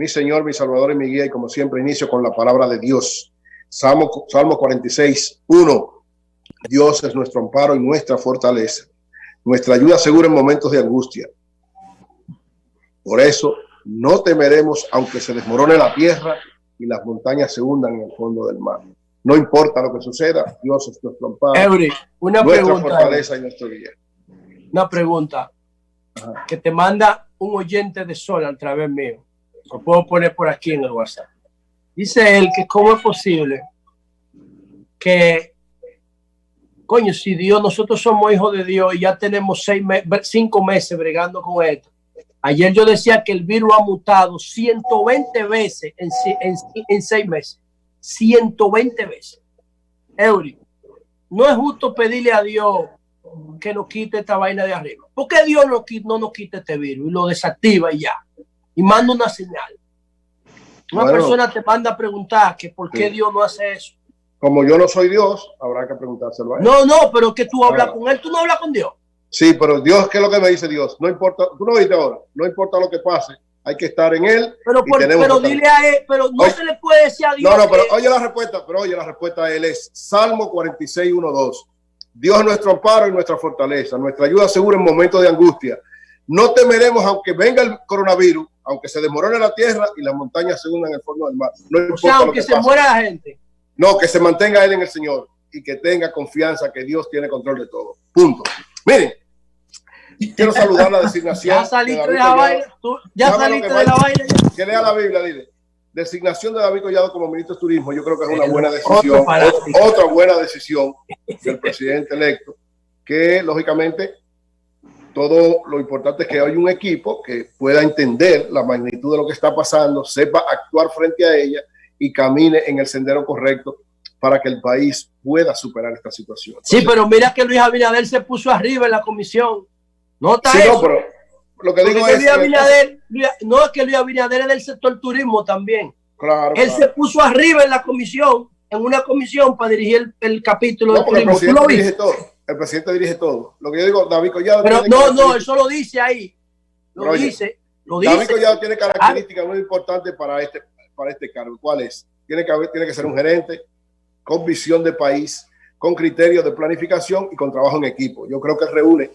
mi Señor, mi Salvador y mi guía, y como siempre inicio con la palabra de Dios. Salmo 46, 1. Dios es nuestro amparo y nuestra fortaleza, nuestra ayuda segura en momentos de angustia. Por eso no temeremos aunque se desmorone la tierra y las montañas se hundan en el fondo del mar. No importa lo que suceda, Dios es nuestro amparo, nuestra fortaleza y nuestro guía. Una pregunta que te manda un oyente de Sol a través mío. Lo puedo poner por aquí en el WhatsApp. Dice él que cómo es posible que, coño, si Dios, nosotros somos hijos de Dios y ya tenemos 5 meses bregando con esto. Ayer yo decía que el virus ha mutado 120 veces en 6 meses. 120 veces. Eury, no es justo pedirle a Dios que nos quite esta vaina de arriba. ¿Por qué Dios no nos quita este virus y lo desactiva y ya? Y manda una señal. Una persona te manda a preguntar que por qué Dios no hace eso. Como yo no soy Dios, habrá que preguntárselo a él. No, pero que tú hablas con él, tú no hablas con Dios. Sí, pero Dios, ¿qué es lo que me dice Dios? No importa, tú no oíste ahora, no importa lo que pase, hay que estar en él. Pero dile a él, pero no se le puede decir a Dios. Pero oye la respuesta a él es Salmo 46, 1, 2. Dios es nuestro amparo y nuestra fortaleza, nuestra ayuda segura en momentos de angustia. No temeremos aunque venga el coronavirus, aunque se desmorone la tierra y las montañas se hundan en el fondo del mar. No importa aunque se muera la gente. No, que se mantenga él en el Señor y que tenga confianza que Dios tiene control de todo. Punto. Miren, quiero saludar la designación. Ya saliste de la vaina. Ya saliste de la vaina. Que lea la Biblia, dile. Designación de David Collado como ministro de Turismo, yo creo que es una buena decisión. Otra buena decisión del presidente electo, que lógicamente todo lo importante es que hay un equipo que pueda entender la magnitud de lo que está pasando, sepa actuar frente a ella y camine en el sendero correcto para que el país pueda superar esta situación. Entonces, sí, pero mira que Luis Abinader se puso arriba en la comisión. No está eso. No, pero lo que digo es que Luis Abinader es del sector turismo también. Claro. Él se puso arriba en la comisión, en una comisión para dirigir el capítulo del turismo. El presidente dirige todo. Lo que yo digo, David Collado. Pero eso lo dice ahí. Lo dice. David Collado tiene características muy importantes para este cargo. ¿Cuál es? Tiene que ser un gerente con visión de país, con criterios de planificación y con trabajo en equipo. Yo creo que reúne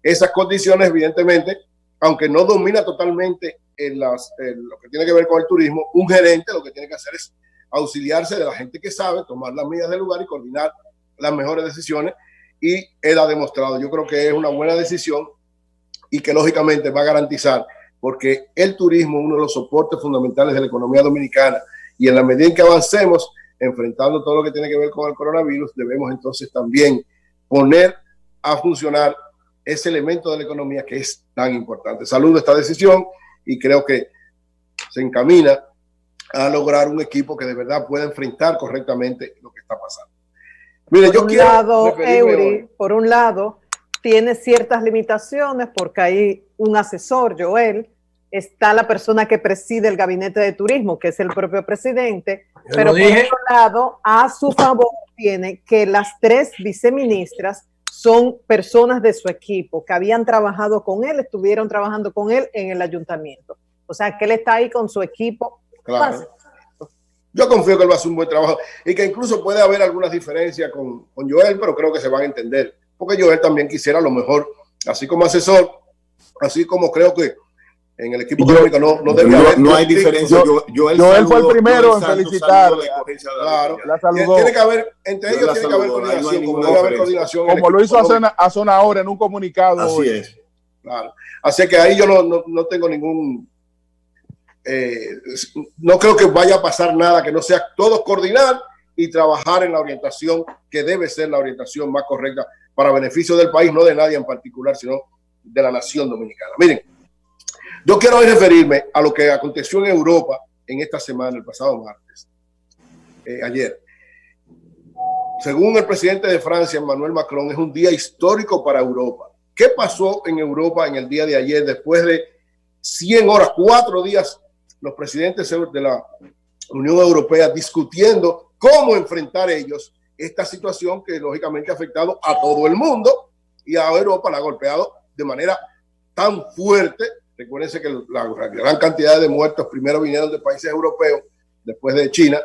esas condiciones, evidentemente, aunque no domina totalmente lo que tiene que ver con el turismo. Un gerente lo que tiene que hacer es auxiliarse de la gente que sabe, tomar las medidas del lugar y coordinar las mejores decisiones, y él ha demostrado. Yo creo que es una buena decisión y que lógicamente va a garantizar, porque el turismo es uno de los soportes fundamentales de la economía dominicana, y en la medida en que avancemos enfrentando todo lo que tiene que ver con el coronavirus, debemos entonces también poner a funcionar ese elemento de la economía que es tan importante. Saludo esta decisión y creo que se encamina a lograr un equipo que de verdad pueda enfrentar correctamente lo que está pasando. Mire, por un lado, tiene ciertas limitaciones porque hay un asesor, Joel, está la persona que preside el gabinete de turismo, que es el propio presidente, pero por otro lado, a su favor tiene que las 3 viceministras son personas de su equipo, que habían trabajado con él, estuvieron trabajando con él en el ayuntamiento. O sea, que él está ahí con su equipo. Claro. Yo confío que él va a hacer un buen trabajo y que incluso puede haber algunas diferencias con Joel, pero creo que se van a entender, porque Joel también quisiera lo mejor, así como asesor, así como creo que en el equipo económico no debe haber. No hay diferencia. Joel fue el primero en felicitarle. Claro. La saludó. Tiene que haber, entre ellos tiene que haber coordinación, como debe haber coordinación. Como lo hizo hace una hora en un comunicado. Así es. Claro. Así que ahí yo no tengo ningún... no creo que vaya a pasar nada que no sea todos coordinar y trabajar en la orientación que debe ser la orientación más correcta para beneficio del país, no de nadie en particular, sino de la nación dominicana. Miren, yo quiero hoy referirme a lo que aconteció en Europa en esta semana, el pasado martes, ayer. Según el presidente de Francia, Emmanuel Macron, es un día histórico para Europa. ¿Qué pasó en Europa en el día de ayer? Después de 100 horas, 4 días, los presidentes de la Unión Europea discutiendo cómo enfrentar ellos esta situación que lógicamente ha afectado a todo el mundo, y a Europa la ha golpeado de manera tan fuerte Recuérdense que la gran cantidad de muertos primero vinieron de países europeos, después de China,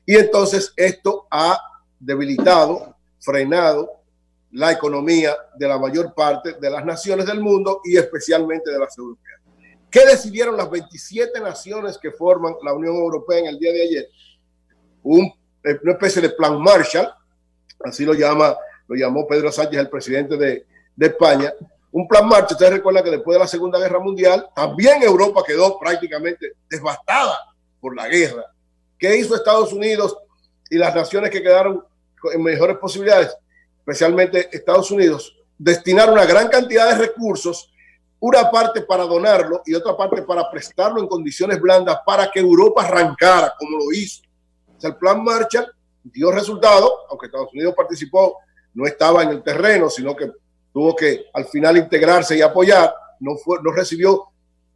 y entonces esto ha debilitado, frenado la economía de la mayor parte de las naciones del mundo y especialmente de las europeas. ¿Qué decidieron las 27 naciones que forman la Unión Europea en el día de ayer? Una especie de plan Marshall, así lo llamó Pedro Sánchez, el presidente de España. Un plan Marshall, ustedes recuerdan que después de la Segunda Guerra Mundial, también Europa quedó prácticamente devastada por la guerra. ¿Qué hizo Estados Unidos y las naciones que quedaron en mejores posibilidades, especialmente Estados Unidos? Destinar una gran cantidad de recursos, una parte para donarlo y otra parte para prestarlo en condiciones blandas para que Europa arrancara, como lo hizo. O sea, el plan Marshall dio resultado, aunque Estados Unidos participó, no estaba en el terreno, sino que tuvo que al final integrarse y apoyar, no recibió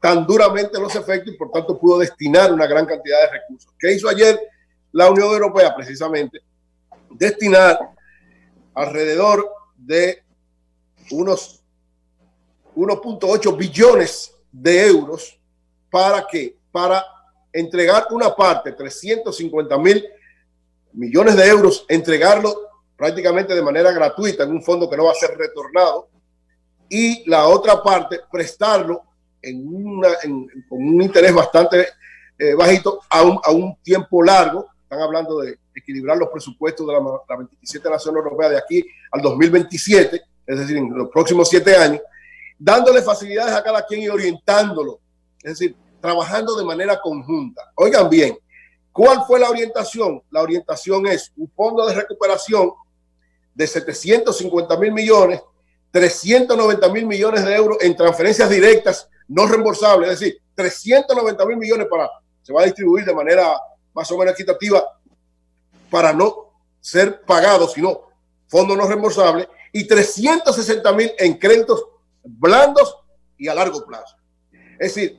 tan duramente los efectos y por tanto pudo destinar una gran cantidad de recursos. ¿Qué hizo ayer la Unión Europea? Precisamente destinar alrededor de unos 1.8 billones de euros. ¿Para qué? Para entregar una parte, 350.000 millones de euros, entregarlo prácticamente de manera gratuita en un fondo que no va a ser retornado, y la otra parte prestarlo con un interés bastante bajito a un tiempo largo. Están hablando de equilibrar los presupuestos de la 27 Naciones Europeas de aquí al 2027, es decir, en los próximos 7 años, dándole facilidades a cada quien y orientándolo, es decir, trabajando de manera conjunta. Oigan bien, ¿cuál fue la orientación? La orientación es un fondo de recuperación de 750.000 millones, 390.000 millones de euros en transferencias directas no reembolsables, es decir, 390.000 millones se va a distribuir de manera más o menos equitativa para no ser pagados, sino fondos no reembolsables, y 360.000 en créditos blandos y a largo plazo. Es decir,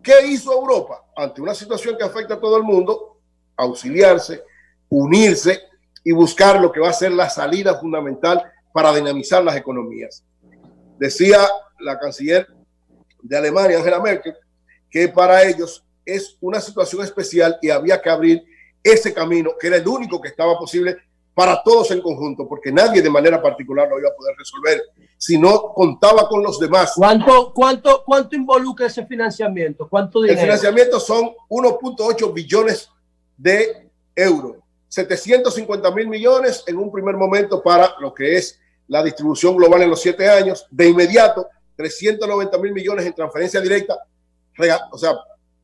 ¿qué hizo Europa ante una situación que afecta a todo el mundo? Auxiliarse, unirse y buscar lo que va a ser la salida fundamental para dinamizar las economías. Decía la canciller de Alemania, Angela Merkel, que para ellos es una situación especial y había que abrir ese camino, que era el único que estaba posible para todos en conjunto, porque nadie de manera particular lo iba a poder resolver si no contaba con los demás. ¿Cuánto involucra ese financiamiento? ¿Cuánto dinero? El financiamiento son 1.8 billones de euros. 750.000 millones en un primer momento para lo que es la distribución global en los 7 años. De inmediato, 390.000 millones en transferencia directa, o sea,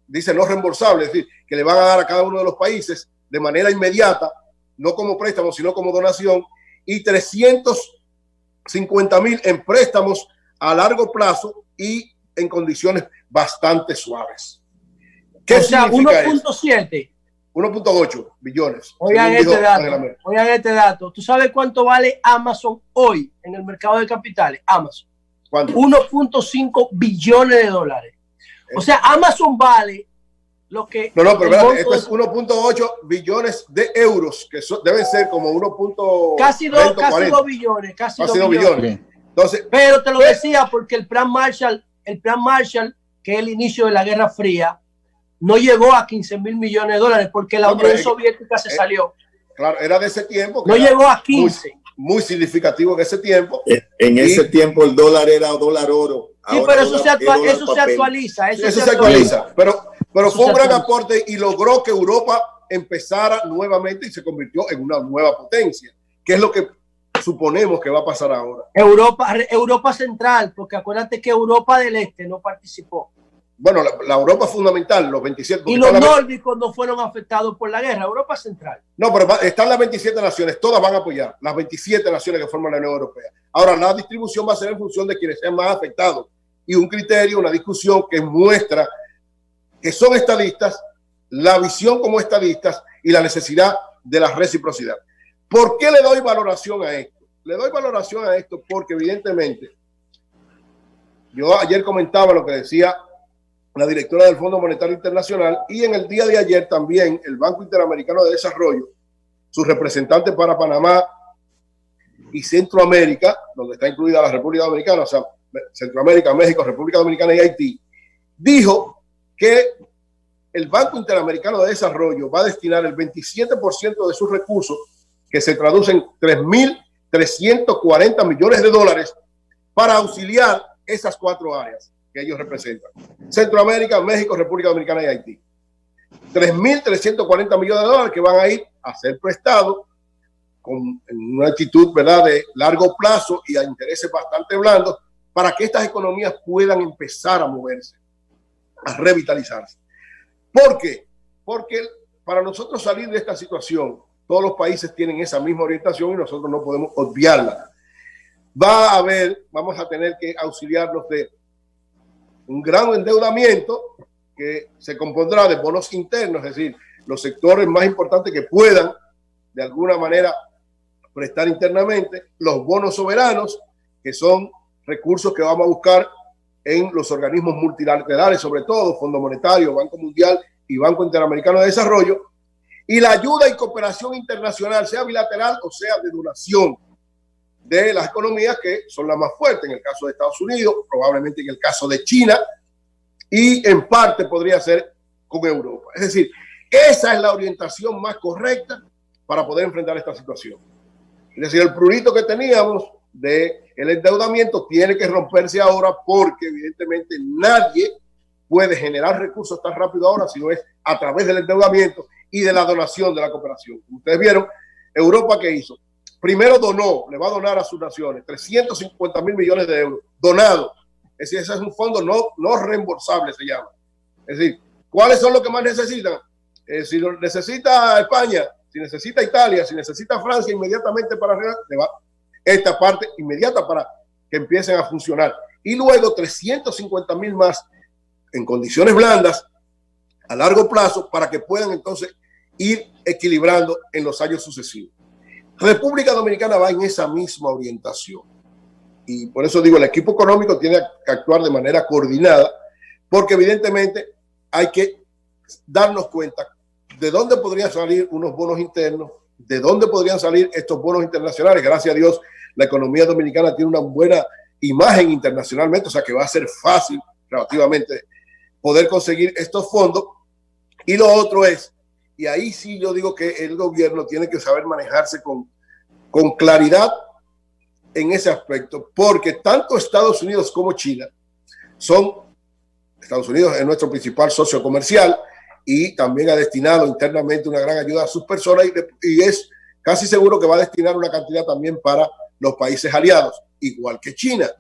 dice no reembolsable, es decir, que le van a dar a cada uno de los países de manera inmediata, no como préstamo, sino como donación, y 350.000 en préstamos a largo plazo y en condiciones bastante suaves. ¿Qué significa 1.7? 1.8 billones. Oigan este dato. ¿Tú sabes cuánto vale Amazon hoy en el mercado de capitales? Amazon. ¿Cuánto? 1.5 billones de dólares. O sea, Amazon vale lo que... No, pero espérate, esto es 1.8 billones de euros, que deben ser como 1. Casi 2 billones. Casi 2 billones. Entonces, pero te lo decía porque el plan Marshall, que es el inicio de la Guerra Fría, no llegó a 15.000 millones de dólares porque la Unión Soviética se salió. Claro, era de ese tiempo. No llegó a 15. Muy significativo en ese tiempo. En ese tiempo el dólar era dólar oro. Sí, pero eso se actualiza. Eso se actualiza. Pero fue un gran aporte y logró que Europa empezara nuevamente y se convirtió en una nueva potencia, que es lo que suponemos que va a pasar ahora. Europa Central, porque acuérdate que Europa del Este no participó. Bueno, la Europa fundamental, los 27. Y los nórdicos no fueron afectados por la guerra, Europa Central. No, pero están las 27 naciones, todas van a apoyar, las 27 naciones que forman la Unión Europea. Ahora, la distribución va a ser en función de quienes sean más afectados. Y un criterio, una discusión que muestra que son estadistas, la visión como estadistas y la necesidad de la reciprocidad. ¿Por qué le doy valoración a esto? Le doy valoración a esto porque evidentemente, yo ayer comentaba lo que decía la directora del Fondo Monetario Internacional y en el día de ayer también el Banco Interamericano de Desarrollo, su representante para Panamá y Centroamérica, donde está incluida la República Dominicana, o sea, Centroamérica, México, República Dominicana y Haití, dijo que el Banco Interamericano de Desarrollo va a destinar el 27% de sus recursos, que se traducen en 3.340 millones de dólares, para auxiliar esas 4 áreas que ellos representan: Centroamérica, México, República Dominicana y Haití. 3.340 millones de dólares que van a ir a ser prestados con una actitud, ¿verdad?, de largo plazo y a intereses bastante blandos, para que estas economías puedan empezar a moverse, a revitalizarse. ¿Por qué? Porque para nosotros salir de esta situación, todos los países tienen esa misma orientación y nosotros no podemos obviarla. Vamos a tener que auxiliarnos de un gran endeudamiento que se compondrá de bonos internos, es decir, los sectores más importantes que puedan de alguna manera prestar internamente, los bonos soberanos, que son recursos que vamos a buscar en los organismos multilaterales, sobre todo Fondo Monetario, Banco Mundial y Banco Interamericano de Desarrollo, y la ayuda y cooperación internacional, sea bilateral o sea de donación, de las economías que son las más fuertes, en el caso de Estados Unidos, probablemente en el caso de China, y en parte podría ser con Europa. Es decir, esa es la orientación más correcta para poder enfrentar esta situación. Es decir, el prurito que teníamos del endeudamiento tiene que romperse ahora, porque evidentemente nadie puede generar recursos tan rápido ahora si no es a través del endeudamiento y de la donación de la cooperación. Como ustedes vieron, Europa, ¿qué hizo? Primero donó, le va a donar a sus naciones 350 mil millones de euros donados. Es decir, ese es un fondo no reembolsable, se llama. Es decir, ¿cuáles son los que más necesitan? Si lo necesita España, si necesita Italia, si necesita Francia, inmediatamente para arriba, le va esta parte inmediata para que empiecen a funcionar. Y luego 350 mil más en condiciones blandas a largo plazo, para que puedan entonces ir equilibrando en los años sucesivos. República Dominicana va en esa misma orientación. Y por eso digo, el equipo económico tiene que actuar de manera coordinada, porque evidentemente hay que darnos cuenta de dónde podrían salir unos bonos internos, de dónde podrían salir estos bonos internacionales. Gracias a Dios, la economía dominicana tiene una buena imagen internacionalmente, o sea que va a ser fácil relativamente poder conseguir estos fondos. Y lo otro es, y ahí sí yo digo que el gobierno tiene que saber manejarse con claridad en ese aspecto, porque tanto Estados Unidos como China Estados Unidos es nuestro principal socio comercial y también ha destinado internamente una gran ayuda a sus personas, y es casi seguro que va a destinar una cantidad también para los países aliados, igual que China.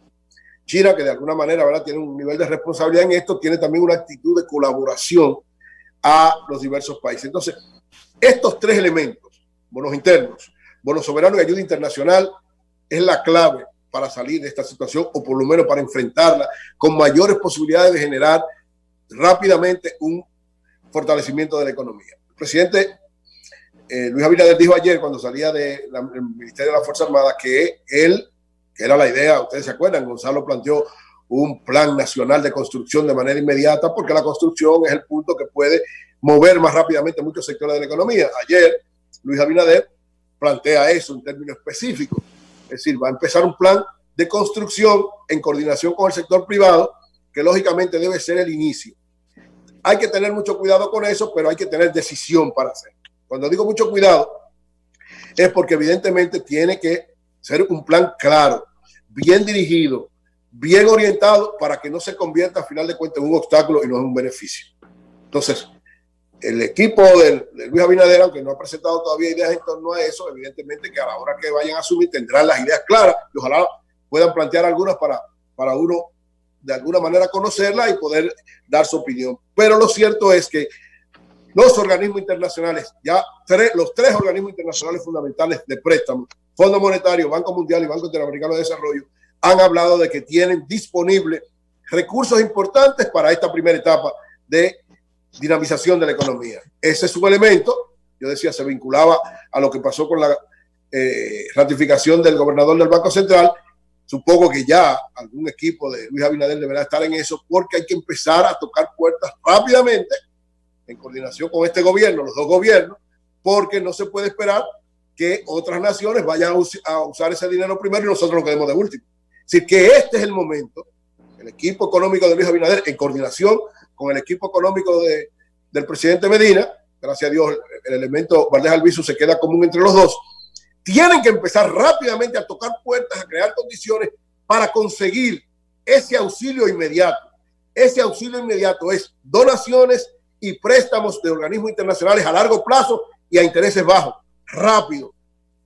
China, que de alguna manera, ¿verdad?, tiene un nivel de responsabilidad en esto, tiene también una actitud de colaboración a los diversos países. Entonces, estos 3 elementos, bonos internos, bonos soberanos y ayuda internacional, es la clave para salir de esta situación, o por lo menos para enfrentarla con mayores posibilidades de generar rápidamente un fortalecimiento de la economía. El presidente Luis Abinader dijo ayer, cuando salía del Ministerio de la Fuerza Armada, que era la idea, ustedes se acuerdan, Gonzalo planteó un plan nacional de construcción de manera inmediata, porque la construcción es el punto que puede mover más rápidamente muchos sectores de la economía. Ayer Luis Abinader plantea eso en términos específicos, es decir, va a empezar un plan de construcción en coordinación con el sector privado, que lógicamente debe ser el inicio. Hay que tener mucho cuidado con eso, pero hay que tener decisión para hacerlo. Cuando digo mucho cuidado, es porque evidentemente tiene que ser un plan claro, bien dirigido, bien orientado, para que no se convierta a final de cuentas en un obstáculo y no en un beneficio. Entonces, el equipo de Luis Abinader, aunque no ha presentado todavía ideas en torno a eso, evidentemente que a la hora que vayan a asumir tendrán las ideas claras y ojalá puedan plantear algunas para uno de alguna manera conocerla y poder dar su opinión. Pero lo cierto es que los organismos internacionales, los 3 organismos internacionales fundamentales de préstamo, Fondo Monetario, Banco Mundial y Banco Interamericano de Desarrollo, han hablado de que tienen disponibles recursos importantes para esta primera etapa de dinamización de la economía. Ese es un elemento, yo decía, se vinculaba a lo que pasó con la ratificación del gobernador del Banco Central. Supongo que ya algún equipo de Luis Abinader deberá estar en eso, porque hay que empezar a tocar puertas rápidamente en coordinación con este gobierno, los 2 gobiernos, porque no se puede esperar que otras naciones vayan a usar ese dinero primero y nosotros nos quedemos de último. Así que este es el momento el equipo económico de Luis Abinader, en coordinación con el equipo económico del presidente Medina, gracias a Dios el elemento Valdés Albizu se queda común entre los dos, tienen que empezar rápidamente a tocar puertas, a crear condiciones para conseguir ese auxilio inmediato. Ese auxilio inmediato es donaciones y préstamos de organismos internacionales a largo plazo y a intereses bajos, rápido.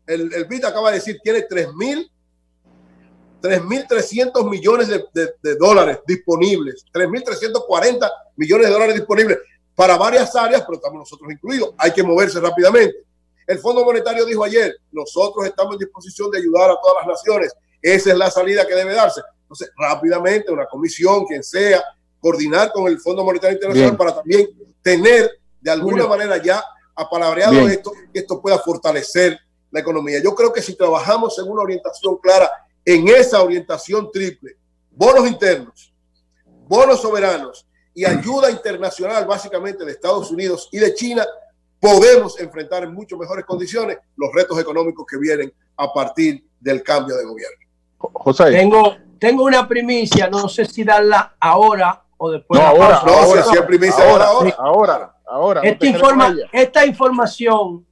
El BID acaba de decir, tiene 3.300 millones de dólares disponibles, 3.340 millones de dólares disponibles para varias áreas, pero estamos nosotros incluidos. Hay que moverse rápidamente. El Fondo Monetario dijo ayer, nosotros estamos en disposición de ayudar a todas las naciones. Esa es la salida que debe darse. Entonces, rápidamente, una comisión, quien sea, coordinar con el Fondo Monetario Internacional para también tener de alguna manera ya apalabreado esto, que esto pueda fortalecer la economía. Yo creo que si trabajamos en una orientación clara, en esa orientación triple, bonos internos, bonos soberanos y ayuda internacional básicamente de Estados Unidos y de China, podemos enfrentar en mucho mejores condiciones los retos económicos que vienen a partir del cambio de gobierno. José. Tengo una primicia, no sé si darla ahora o después. No, ahora, si es primicia, ahora. Esta información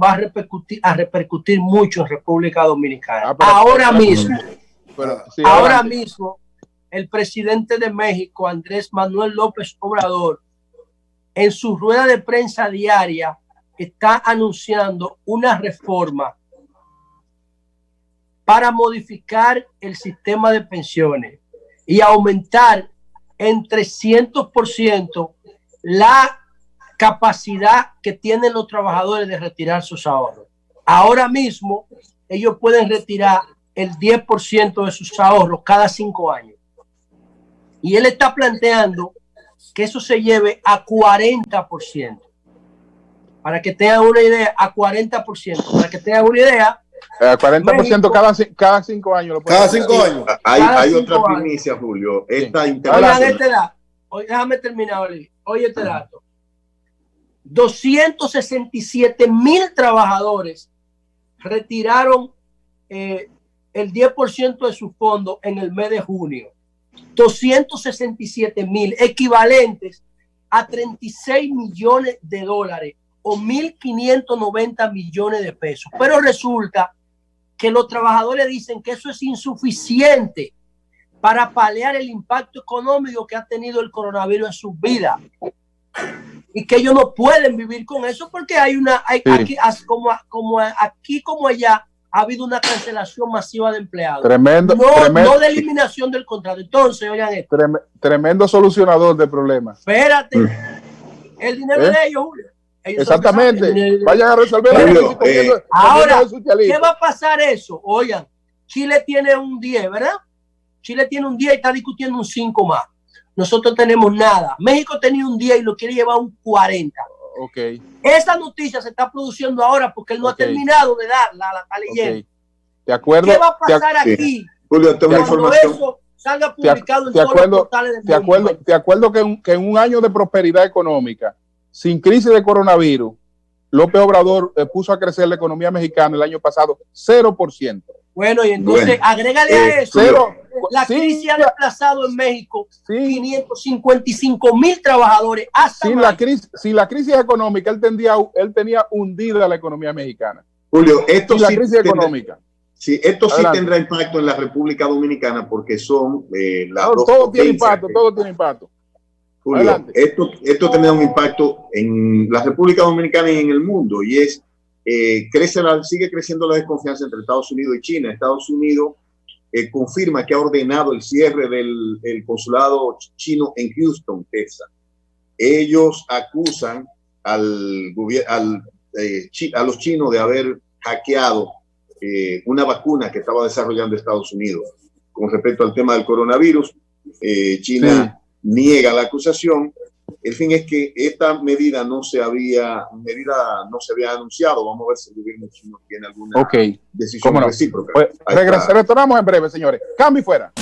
va a repercutir mucho en República Dominicana. Ahora mismo, el presidente de México, Andrés Manuel López Obrador, en su rueda de prensa diaria, está anunciando una reforma para modificar el sistema de pensiones y aumentar en 300% la capacidad que tienen los trabajadores de retirar sus ahorros. Ahora mismo, ellos pueden retirar el 10% de sus ahorros cada 5 años. Y él está planteando que eso se lleve a 40%. Para que tengan una idea, a 40%. Para que tengan una idea, 40% México, cada 5 años. Cada 5 años. Hay otra primicia, Julio. Esta internacional. Déjame terminar. Oye, este dato. 267,000 trabajadores retiraron el 10% de sus fondos en el mes de junio. 267,000 equivalentes a 36 millones de dólares o 1.590 millones de pesos. Pero resulta que los trabajadores dicen que eso es insuficiente para paliar el impacto económico que ha tenido el coronavirus en sus vidas. Y que ellos no pueden vivir con eso porque hay aquí como allá ha habido una cancelación masiva de empleados. No de eliminación del contrato. Entonces, oigan esto. Tremendo solucionador de problemas. Espérate. El dinero de ellos, Julio. Exactamente. Vayan a resolver. Ahora, ¿qué va a pasar eso? Oigan, Chile tiene un 10, ¿verdad? Chile tiene un 10 y está discutiendo un 5 más. Nosotros tenemos nada. México tenía un 10 y lo quiere llevar a un 40. Okay. Esa noticia se está produciendo ahora porque él no ha terminado de darla, la está leyendo. De acuerdo. ¿Qué va a pasar aquí? Julio, tengo una información. Eso salga publicado en todos los portales del mundo. De acuerdo que en un año de prosperidad económica, sin crisis de coronavirus, López Obrador puso a crecer la economía mexicana el año pasado 0%. Bueno, y entonces agrégale a eso. La crisis ha desplazado en México 555,000 trabajadores. Sin la crisis económica, él tenía hundida la economía mexicana. Julio, esto la crisis económica. Sí, esto sí tendrá impacto en la República Dominicana porque son las dos todo tiene impacto. Julio, esto tendrá un impacto en la República Dominicana y en el mundo, y es sigue creciendo la desconfianza entre Estados Unidos y China. Estados Unidos confirma que ha ordenado el cierre del consulado chino en Houston, Texas. Ellos acusan a los chinos de haber hackeado una vacuna que estaba desarrollando Estados Unidos. Con respecto al tema del coronavirus, China niega la acusación. El fin es que esta medida no se había anunciado. Vamos a ver si el gobierno chino tiene alguna decisión recíproca. Pues, retornamos en breve, señores. Cambio y fuera.